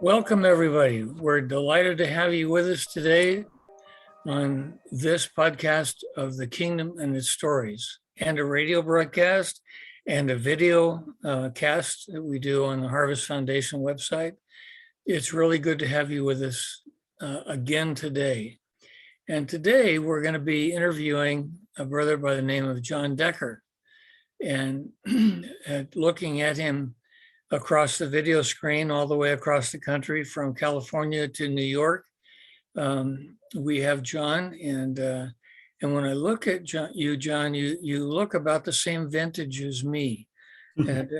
Welcome, everybody. We're delighted to have you with us today on this podcast of the Kingdom and its Stories, and a radio broadcast and a video cast that we do on the Harvest Foundation website. It's really good to have you with us again today. And today we're going to be interviewing a brother by the name of John Decker, and looking at him across the video screen, all the way across the country from California to New York. We have John, and when I look at John, you look about the same vintage as me, and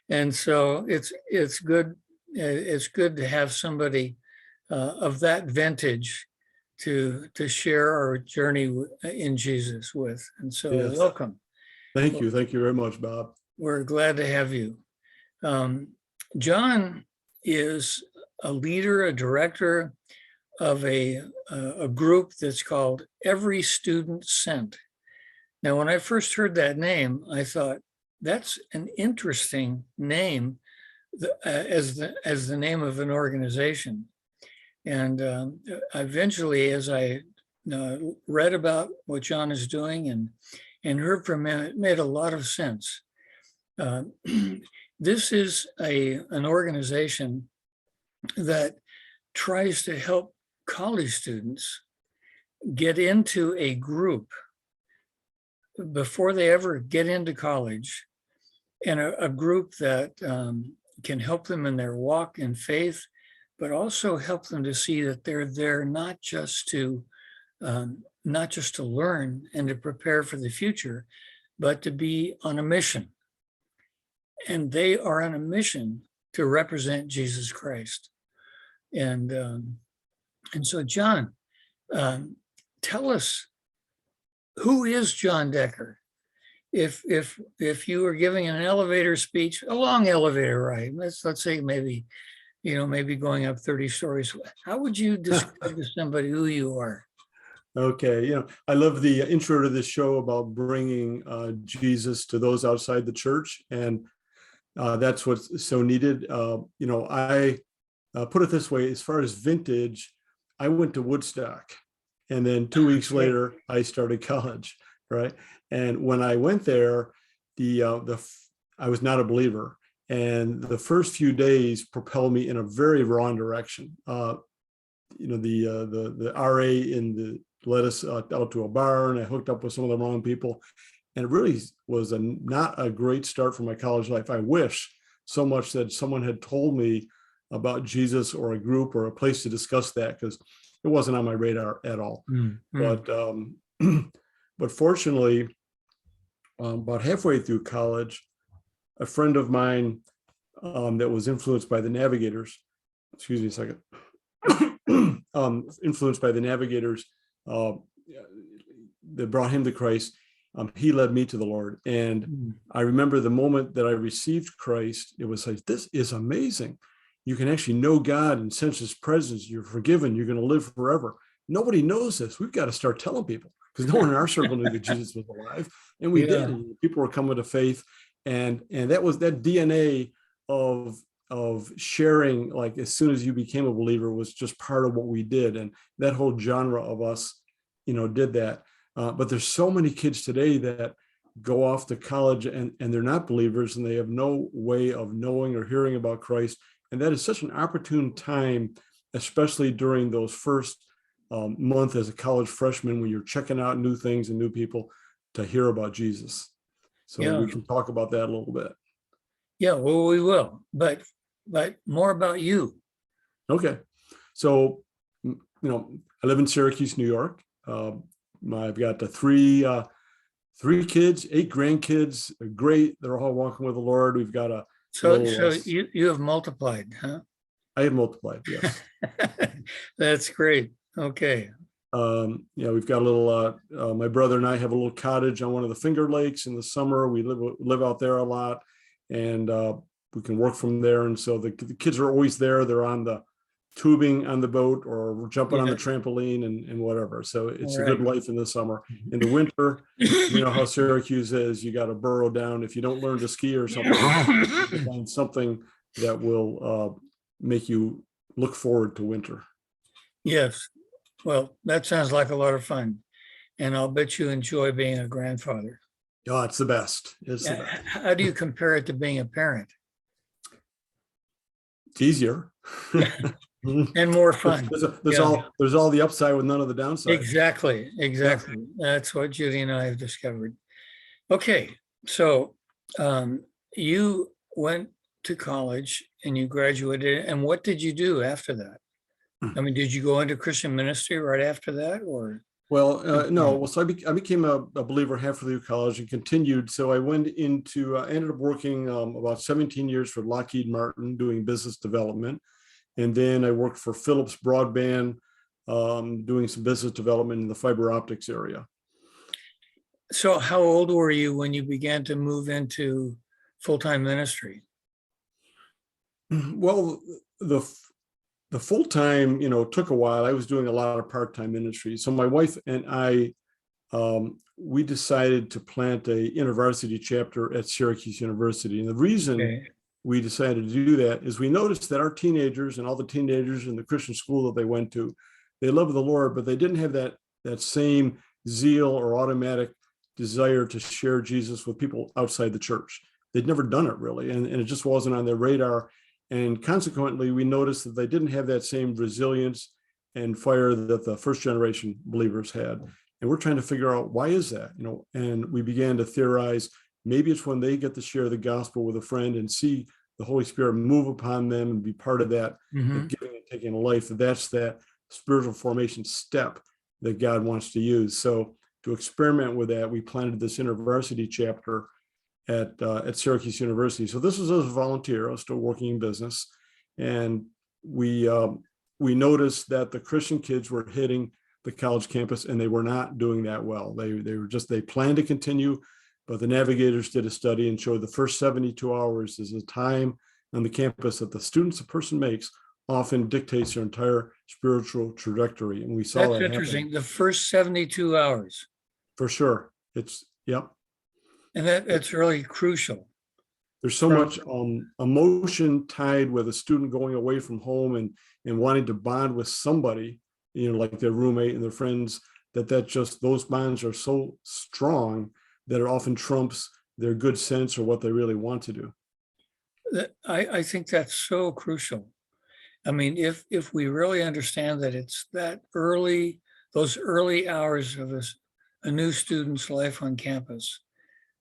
and so it's good. It's good to have somebody of that vintage to share our journey in Jesus with. And so, Yes. welcome. Thank you. Thank you very much, Bob. We're glad to have you. John is a leader, a director of a group that's called Every Student Sent. Now, when I first heard that name, I thought that's an interesting name as the name of an organization. And eventually, as I read about what John is doing and heard from him, it made a lot of sense. This is an organization that tries to help college students get into a group before they ever get into college, and a group that can help them in their walk in faith, but also help them to see that they're there not just to learn and to prepare for the future, but to be on a mission. And they are on a mission to represent Jesus Christ. And so, John, tell us, who is John Decker? If you were giving an elevator speech, a long elevator ride, let's say maybe going up 30 stories, how would you describe to somebody who you are? Okay, I love the intro to this show about bringing Jesus to those outside the church, and that's what's so needed. I put it this way: as far as vintage, I went to Woodstock, and then 2 weeks later, I started college, right? And when I went there, I was not a believer, and the first few days propelled me in a very wrong direction. The RA led us out to a bar, and I hooked up with some of the wrong people. And it really was not a great start for my college life. I wish so much that someone had told me about Jesus or a group or a place to discuss that, because it wasn't on my radar at all. Mm-hmm. But fortunately, about halfway through college, a friend of mine that was influenced by the Navigators, excuse me a second, influenced by the Navigators that brought him to Christ. He led me to the Lord. And I remember the moment that I received Christ, it was like, this is amazing. You can actually know God and sense his presence. You're forgiven. You're going to live forever. Nobody knows this. We've got to start telling people, because no one in our circle knew that Jesus was alive. And we did. And people were coming to faith. And that was that DNA of sharing, like as soon as you became a believer, was just part of what we did. And that whole genre of us, did that. But there's so many kids today that go off to college and they're not believers, and they have no way of knowing or hearing about Christ. And that is such an opportune time, especially during those first month as a college freshman, when you're checking out new things and new people, to hear about Jesus. So we can talk about that a little bit. Yeah, well, we will, but more about you. Okay. So, I live in Syracuse, New York. I've got three kids, 8 grandkids. They're great. They're all walking with the Lord. We've got a so you have multiplied, huh? I have multiplied, yes. That's great. Okay. We've got a little. My brother and I have a little cottage on one of the Finger Lakes in the summer. We live out there a lot, and we can work from there. And so the kids are always there. They're on the tubing on the boat or jumping on the trampoline and whatever. So it's a good life in the summer. In the winter, you know how Syracuse is, you got to burrow down. If you don't learn to ski or something, find something that will make you look forward to winter. Yes. Well, that sounds like a lot of fun. And I'll bet you enjoy being a grandfather. Oh, it's the best. It's the best. How do you compare it to being a parent? It's easier. And more fun. There's all the upside with none of the downside. Exactly. That's what Judy and I have discovered. Okay, so you went to college and you graduated, and what did you do after that? I mean, did you go into Christian ministry right after that, or? Well, no. Well, so I became a believer halfway through college and continued. So I went into, I ended up working about 17 years for Lockheed Martin doing business development. And then I worked for Philips Broadband doing some business development in the fiber optics area. So how old were you when you began to move into full-time ministry? Well, the full-time, took a while. I was doing a lot of part-time ministry. So my wife and I, we decided to plant a InterVarsity chapter at Syracuse University. And the reason we decided to do that is we noticed that our teenagers and all the teenagers in the Christian school that they went to, they loved the Lord, but they didn't have that same zeal or automatic desire to share Jesus with people outside the church. They'd never done it really, and it just wasn't on their radar. And consequently, we noticed that they didn't have that same resilience and fire that the first generation believers had. And we're trying to figure out why is that, and we began to theorize, maybe it's when they get to share the gospel with a friend and see the Holy Spirit move upon them and be part of that, the giving and taking of life. That's that spiritual formation step that God wants to use. So to experiment with that, we planted this InterVarsity chapter at Syracuse University. So this was as a volunteer. I was still working in business, and we noticed that the Christian kids were hitting the college campus, and they were not doing that well. They planned to continue, but the navigators did a study and showed the first 72 hours is the time on the campus that the students a person makes often dictates their entire spiritual trajectory. And we saw that's that interesting. happen. The first 72 hours. For sure. Yep. And that's really crucial. There's so much emotion tied with a student going away from home and wanting to bond with somebody, like their roommate and their friends, that just those bonds are so strong that it often trumps their good sense or what they really want to do. I think that's so crucial. I mean, if we really understand that it's those early hours of a new student's life on campus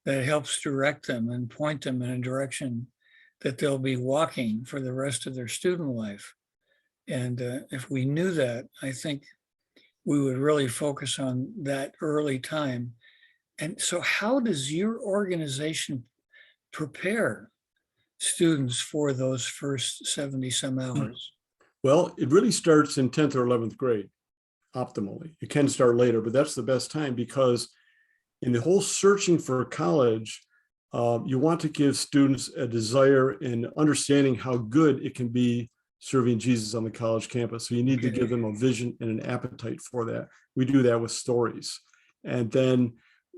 that helps direct them and point them in a direction that they'll be walking for the rest of their student life. And if we knew that, I think we would really focus on that early time. And so how does your organization prepare students for those first 70 some hours? Well, it really starts in 10th or 11th grade, optimally. It can start later, but that's the best time, because in the whole searching for college, you want to give students a desire and understanding how good it can be serving Jesus on the college campus. So you need to give them a vision and an appetite for that. We do that with stories. And then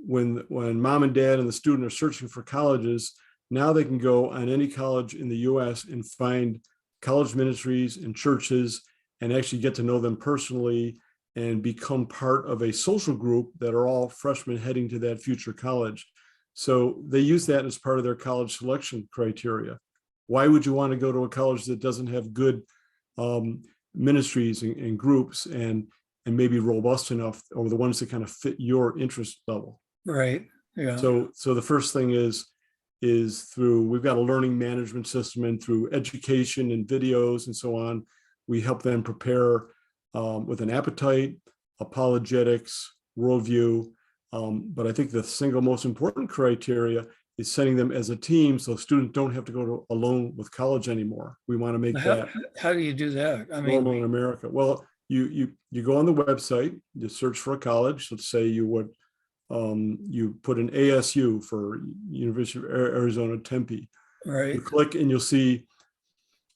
when mom and dad and the student are searching for colleges, now they can go on any college in the US and find college ministries and churches and actually get to know them personally and become part of a social group that are all freshmen heading to that future college. So they use that as part of their college selection criteria. Why would you want to go to a college that doesn't have good ministries and groups and maybe robust enough, or the ones that kind of fit your interest level? Right. Yeah. So the first thing is through, we've got a learning management system, and through education and videos and so on, we help them prepare with an appetite, apologetics, worldview. But I think the single most important criteria is sending them as a team, so students don't have to go alone with college anymore. We want to make that. How do you do that? I mean, normal in America. Well, you go on the website, you search for a college. Let's say you put an ASU for University of Arizona Tempe. right. You click and you'll see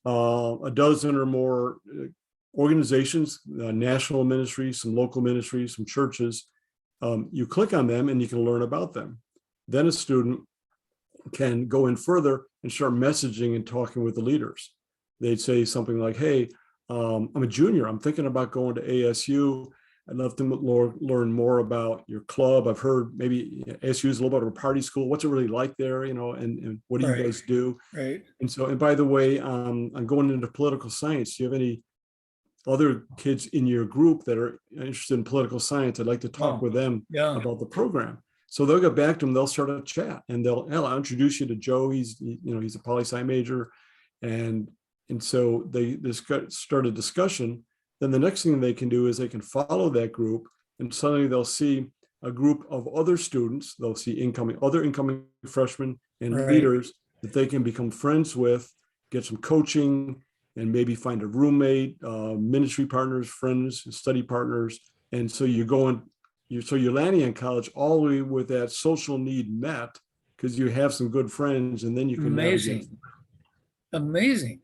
a dozen or more organizations, national ministries, some local ministries, some churches. You click on them and you can learn about them. Then a student can go in further and start messaging and talking with the leaders. They'd say something like, hey, I'm a junior. I'm thinking about going to ASU. I'd love to learn more about your club. I've heard maybe ASU is a little bit of a party school. What's it really like there? And what do you guys do? Right. And by the way, I'm going into political science. Do you have any other kids in your group that are interested in political science? I'd like to talk with them about the program. So they'll get back to them. They'll start a chat, and I'll introduce you to Joe. He's a poli-sci major, and so they start a discussion. Then the next thing they can do is they can follow that group, and suddenly they'll see a group of other students. They'll see other incoming freshmen and leaders that they can become friends with, get some coaching, and maybe find a roommate, ministry partners, friends, study partners. And so you're landing in college all the way with that social need met, because you have some good friends, and then you can Amazing.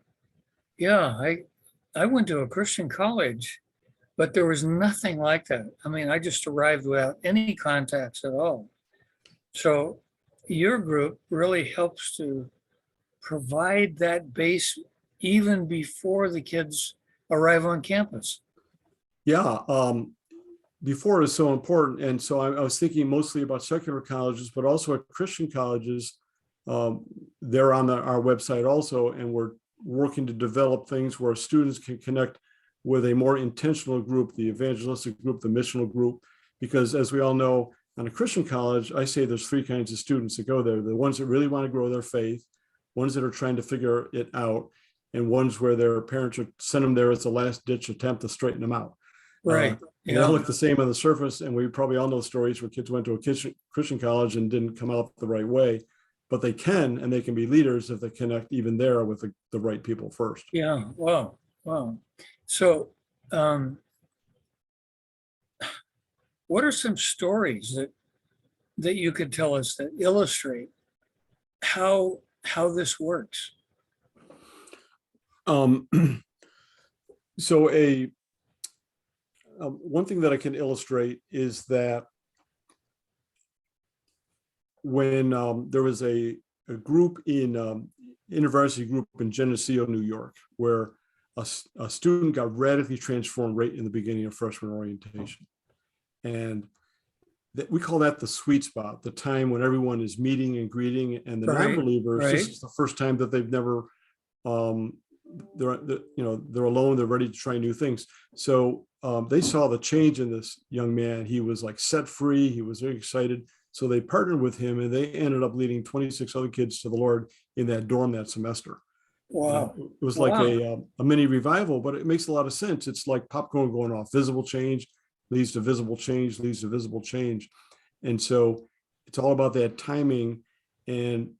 Yeah, I went to a Christian college, but there was nothing like that. I mean, I just arrived without any contacts at all. So your group really helps to provide that base even before the kids arrive on campus. Yeah, before is so important. And so I was thinking mostly about secular colleges, but also at Christian colleges. They're on our website also, and we're working to develop things where students can connect with a more intentional group, the evangelistic group, the missional group, because as we all know, on a Christian college, I say there's three kinds of students that go there: the ones that really want to grow their faith, ones that are trying to figure it out, and ones where their parents are send them there as a last ditch attempt to straighten them out. Right. They all look the same on the surface, and we probably all know stories where kids went to a Christian college and didn't come out the right way, but they can, and they can be leaders if they connect even there with the right people first. Yeah. Wow. So, what are some stories that you could tell us that illustrate how this works? So one thing that I can illustrate is that when there was a group university group in Geneseo, New York, where a student got radically transformed right in the beginning of freshman orientation. And we call that the sweet spot, the time when everyone is meeting and greeting, and the non-believers, this is the first time that they've never, they're alone, they're ready to try new things. So they saw the change in this young man. He was like set free, he was very excited. So they partnered with him, and they ended up leading 26 other kids to the Lord in that dorm that semester. Wow. It was like a mini revival, but it makes a lot of sense. It's like popcorn going off. Visible change leads to visible change, leads to visible change. And so it's all about that timing. And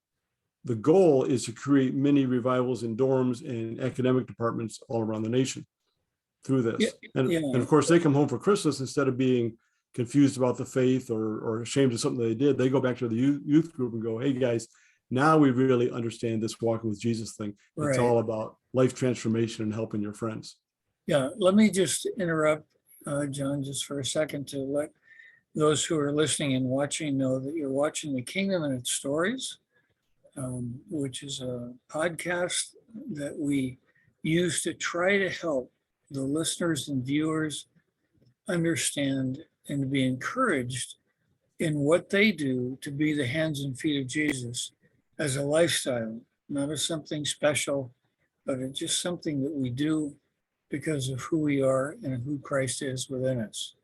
the goal is to create mini revivals in dorms and academic departments all around the nation through this. And of course, they come home for Christmas, instead of being confused about the faith or ashamed of something they did, they go back to the youth group and go, hey guys, now we really understand this walking with Jesus thing. It's all about life transformation and helping your friends. Yeah, let me just interrupt, John, just for a second to let those who are listening and watching know that you're watching The Kingdom and Its Stories, which is a podcast that we use to try to help the listeners and viewers understand and to be encouraged in what they do to be the hands and feet of Jesus as a lifestyle, not as something special, but it's just something that we do because of who we are and who Christ is within us.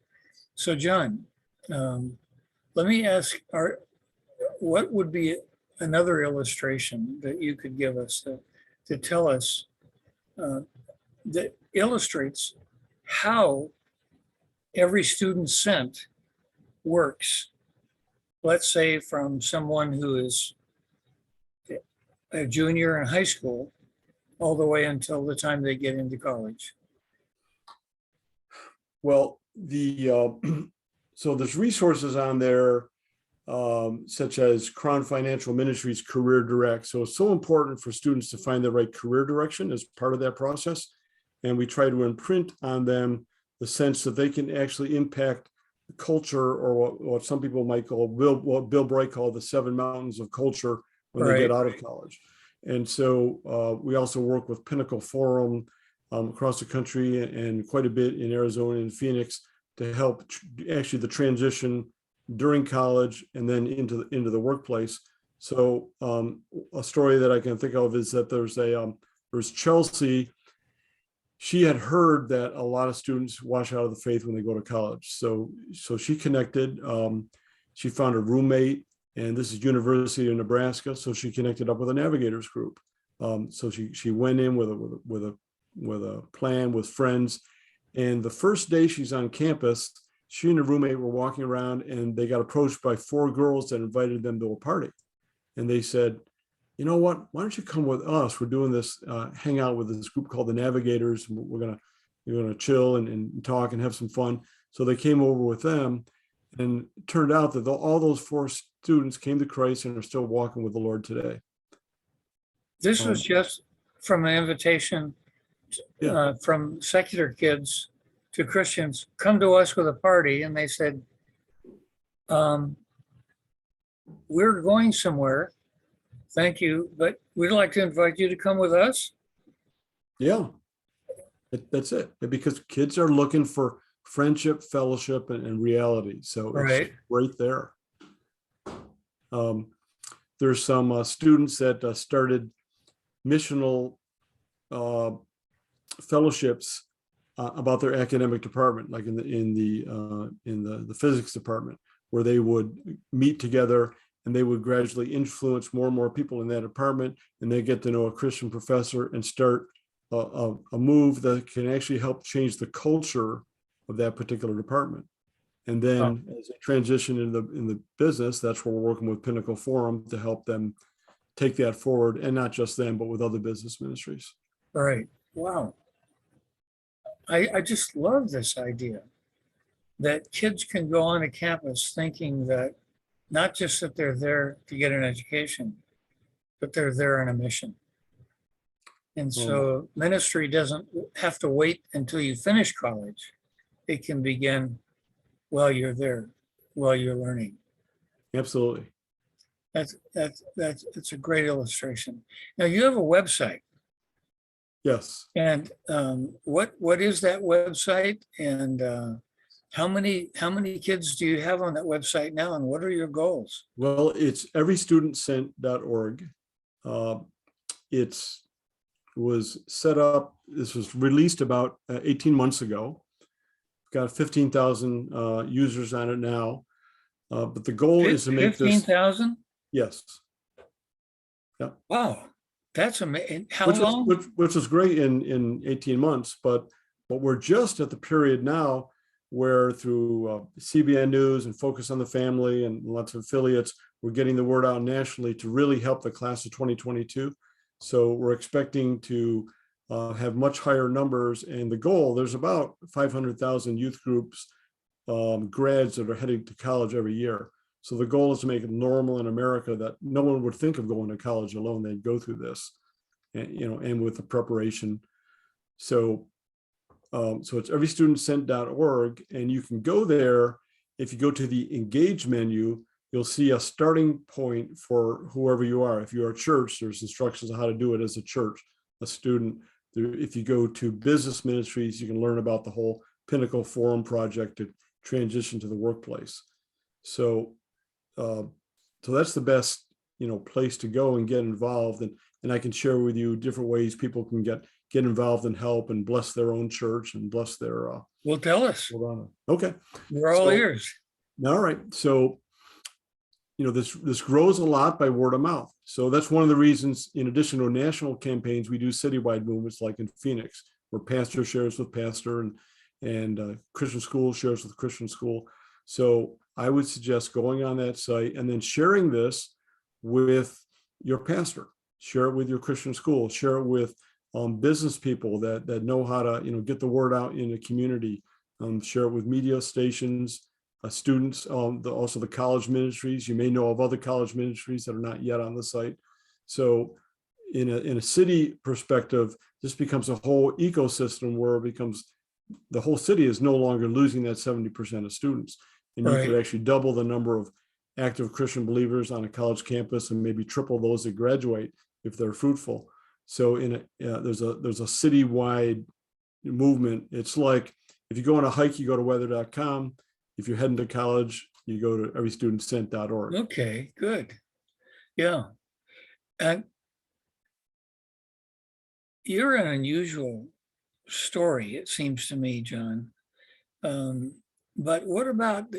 So, John, let me ask, what would be another illustration that you could give us to tell us that illustrates how every student sent works? Let's say from someone who is a junior in high school all the way until the time they get into college. Well, so there's resources on there, such as Crown Financial Ministries Career Direct. So it's so important for students to find the right career direction as part of that process. And we try to imprint on them the sense that they can actually impact the culture, or what some people might call, what Bill Bright called the 7 mountains of culture when they get out of college. And so we also work with Pinnacle Forum across the country and quite a bit in Arizona and Phoenix to help actually the transition during college and then into the workplace. So a story that I can think of is that there's Chelsea. She had heard that a lot of students wash out of the faith when they go to college. So she connected. She found a roommate, and this is University of Nebraska. So she connected up with a navigators group. So she went in with a plan with friends. And the first day she's on campus, she and a roommate were walking around, and they got approached by 4 girls that invited them to a party. And they said, you know what, why don't you come with us? We're doing this hangout with this group called the Navigators. We're gonna chill and talk and have some fun. So they came over with them, and it turned out that all those 4 students came to Christ and are still walking with the Lord today. This was just from an invitation from secular kids to Christians, come to us with a party. And they said, we're going somewhere. Thank you, but we'd like to invite you to come with us. Yeah, that's it. Because kids are looking for friendship, fellowship, and reality. So Right. it's right there. There's some students that started missional fellowships about their academic department, like in the physics department, where they would meet together and they would gradually influence more and more people in that department, and they get to know a Christian professor and start a move that can actually help change the culture of that particular department. And then as they transition in the business, that's where we're working with Pinnacle Forum to help them take that forward, and not just them, but with other business ministries. Right. Wow. I just love this idea that kids can go on a campus thinking that not just that they're there to get an education, but they're there on a mission. And so ministry doesn't have to wait until you finish college. It can begin while you're there, while you're learning. Absolutely. It's a great illustration. Now you have a website. Yes. And what is that website? And how many kids do you have on that website now? And what are your goals? Well, it's everystudentsent.org. It was set up, this was released about 18 months ago. Got 15,000 users on it now. But the goal is to make 15,000? Yes. Yeah. Wow. That's amazing. How long? Which was great in 18 months, but we're just at the period now where through CBN News and Focus on the Family and lots of affiliates, we're getting the word out nationally to really help the class of 2022. So we're expecting to have much higher numbers. And the goal, there's about 500,000 youth groups, grads that are heading to college every year. So the goal is to make it normal in America that no one would think of going to college alone. They'd go through this, and with the preparation. So it's everystudentsent.org, and you can go there. If you go to the engage menu, you'll see a starting point for whoever you are. If you're a church, there's instructions on how to do it as a church, a student. If you go to business ministries, you can learn about the whole Pinnacle Forum project to transition to the workplace. So that's the best, place to go and get involved. And I can share with you different ways people can get involved and help and bless their own church and bless their. Well, tell us. Okay. We're all ears. All right. So, this grows a lot by word of mouth. So that's one of the reasons, in addition to national campaigns, we do citywide movements like in Phoenix, where pastor shares with pastor and Christian school shares with Christian school. So I would suggest going on that site and then sharing this with your pastor, share it with your Christian school, share it with business people that know how to, get the word out in the community, share it with media stations, students, also the college ministries. You may know of other college ministries that are not yet on the site. So in a city perspective, this becomes a whole ecosystem where it becomes the whole city is no longer losing that 70% of students. And you could actually double the number of active Christian believers on a college campus and maybe triple those that graduate if they're fruitful. So there's a citywide movement. It's like if you go on a hike, you go to weather.com. If you're heading to college, you go to everystudentsent.org. Okay, good. Yeah. And you're an unusual story, it seems to me, John. But what about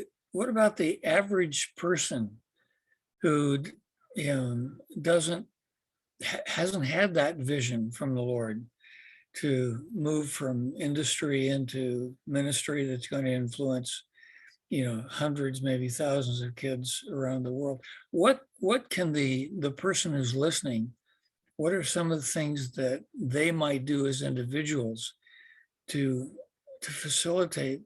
the average person who hasn't had that vision from the Lord to move from industry into ministry that's going to influence, hundreds, maybe thousands of kids around the world? What can the person who's listening, what are some of the things that they might do as individuals to facilitate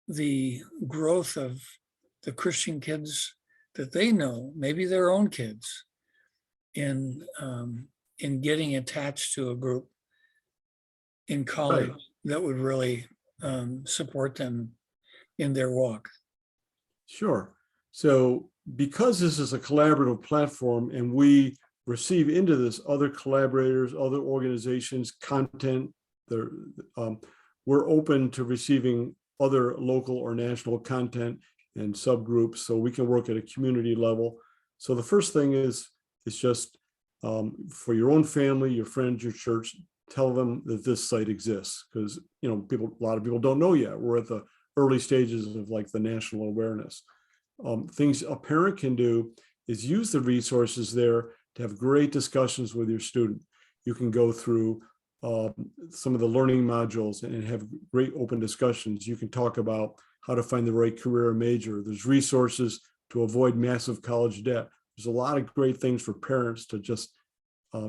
the growth of the Christian kids that they know, maybe their own kids, in getting attached to a group in college that would really support them in their walk? Sure. So because this is a collaborative platform and we receive into this other collaborators, other organizations, content, we're open to receiving other local or national content and subgroups, so we can work at a community level. So the first thing is just for your own family, your friends, your church, tell them that this site exists, because a lot of people don't know yet. We're at the early stages of like the national awareness. Things a parent can do is use the resources there to have great discussions with your student. You can go through some of the learning modules and have great open discussions. You can talk about how to find the right career or major. There's resources to avoid massive college debt. There's a lot of great things for parents to just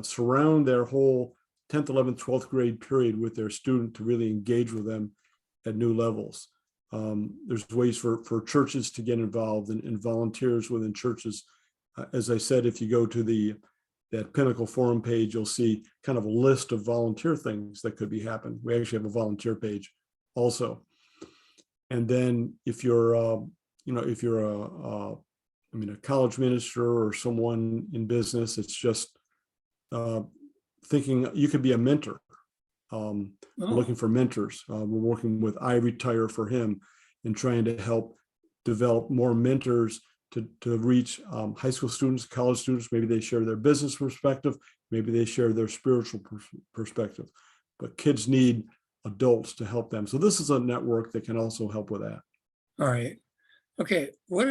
surround their whole 10th, 11th, 12th grade period with their student to really engage with them at new levels. There's ways for churches to get involved and volunteers within churches. As I said, if you go to that Pinnacle Forum page, you'll see kind of a list of volunteer things that could be happening. We actually have a volunteer page also. And then if you're a college minister or someone in business, it's just thinking you could be a mentor. Looking for mentors. We're working with I Retire for Him and trying to help develop more mentors to reach high school students, college students. Maybe they share their business perspective, maybe they share their spiritual perspective, but kids need adults to help them. So this is a network that can also help with that. All right. Okay. What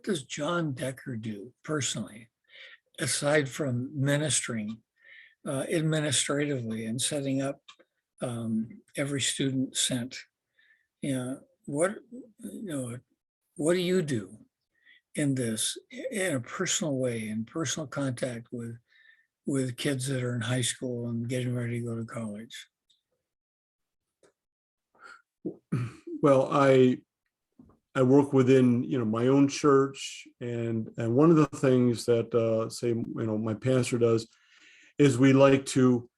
does John Decker do personally, aside from ministering administratively and setting up Every Student Sent? What do you do in this, in a personal way, in personal contact with kids that are in high school and getting ready to go to college? Well, I work within my own church, and one of the things that my pastor does is we like to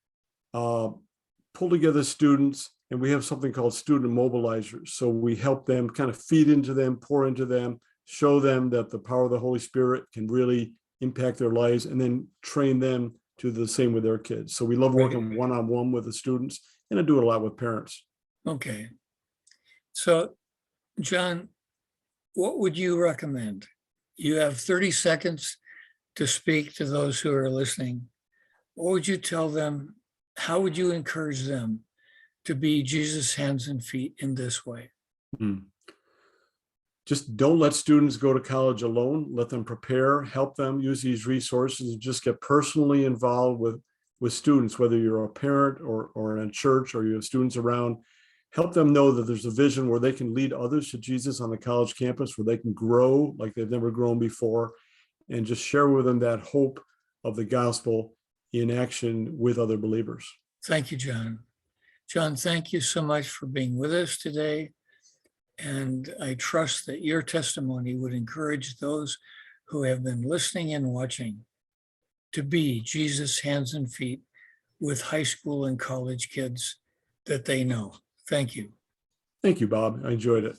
pull together students, and we have something called student mobilizers. So we help them kind of feed into them, pour into them, show them that the power of the Holy Spirit can really impact their lives, and then train them to do the same with their kids. So we love working one-on-one with the students, and I do it a lot with parents. Okay. So, John, what would you recommend? You have 30 seconds to speak to those who are listening. What would you tell them? How would you encourage them to be Jesus' hands and feet in this way? Just don't let students go to college alone. Let them prepare, help them use these resources, and just get personally involved with students, whether you're a parent or in a church or you have students around. Help them know that there's a vision where they can lead others to Jesus on the college campus, where they can grow like they've never grown before, and just share with them that hope of the gospel in action with other believers. Thank you, John. John, thank you so much for being with us today. And I trust that your testimony would encourage those who have been listening and watching to be Jesus' hands and feet with high school and college kids that they know. Thank you. Thank you, Bob. I enjoyed it.